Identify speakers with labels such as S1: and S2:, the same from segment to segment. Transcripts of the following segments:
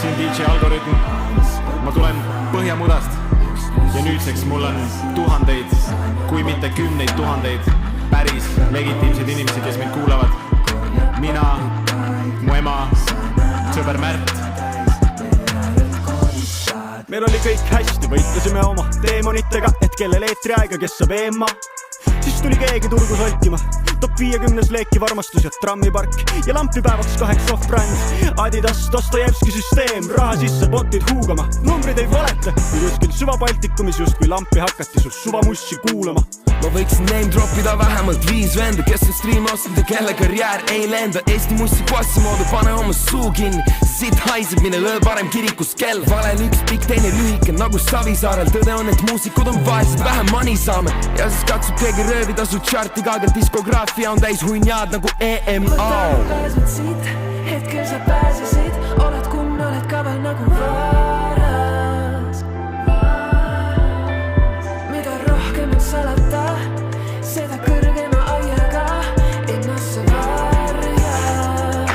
S1: siin DJ Algoritm. Ma tulen Põhjamudast ja nüüdseks mul on tuhandeid, kui mitte kümneid tuhandeid päris legitiimseid inimesi, kes mind kuulavad. Mina, mu ema, sõber Märt.
S2: Meil oli kõik hästi, võitlesime oma teemonitega, et kellel eetriaega, kes saab eema. Siis tuli keegi turgu solkima, top 50 leeki varmastus ja trammipark ja lampipäevaks 8 off-brand. Adidas, Dostojevski süsteem, raha sisse botid huugama. Numbrid ei valeta, kui kuskil süva Baltikumis just kui lampi hakati sul suvamussi kuulama.
S3: Ma võiksin name droppida vähemalt 5 venda, kes on stream ostnud ja kelle karjäär ei lenda. Eesti mussi passi moodu, pane oma suu kinni. Siit haiseb, mine löö parem kirikus kell. Valel üks pikk, teine lühike nagu Savisaarel. Tõde on, et muusikud on vaesed, vähem money saame. Ja siis katsub keegi röövida su charti kaagel. Diskograafia on täis hunjad nagu EMO.
S4: Võtame pääsud siit, hetkel sa pääsesid. Oled kumn, oled kaval nagu varas. Mida rohkem on salata, seda kõrgema aiaga ennast sa varjad.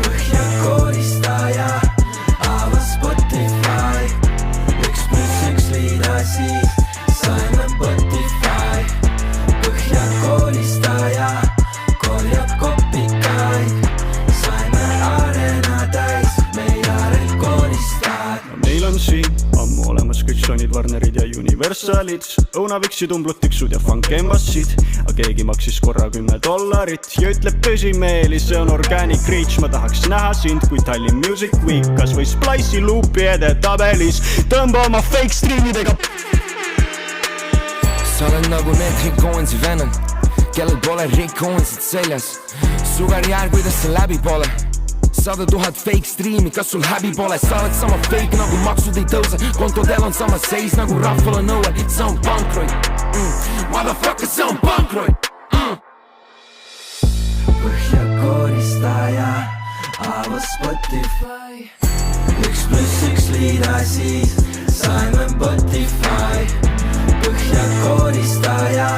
S5: Põhjakoristaja avas Spotify 1+1 liidasi, saime Spotify. Põhjakoristaja korjab kopikaid, saime arena täis, meie järel koristad.
S2: Meil on siin ammu olemas kõik Sonid, Warnerid ja Universalid. Õunaviksi tumblud tiksud ja funk embassid. Aga keegi maksis korra $10 ja ütleb tõsimeeli, see on organic reach. Ma tahaks näha sind kui Tallinn Music Week, kas või Splice'i luupi edetabelis. Tõmba oma fake streamidega.
S3: Sa oled nagu need Rick Owensi vennad, kellel pole Rick Owensit seljas. Su karjäär, kuidas sa läbi pole 100 000 fake streami, kas sul häbi pole? Sa oled sama fake nagu maksud ei tõuse, kontodel on sama seis nagu rahval on nõue. See on pankrot, motherfucker, see on pankrot.
S5: Põhjakoristaja avas Spotify 1+1 liidasi, saime Spotify. Põhjakoristaja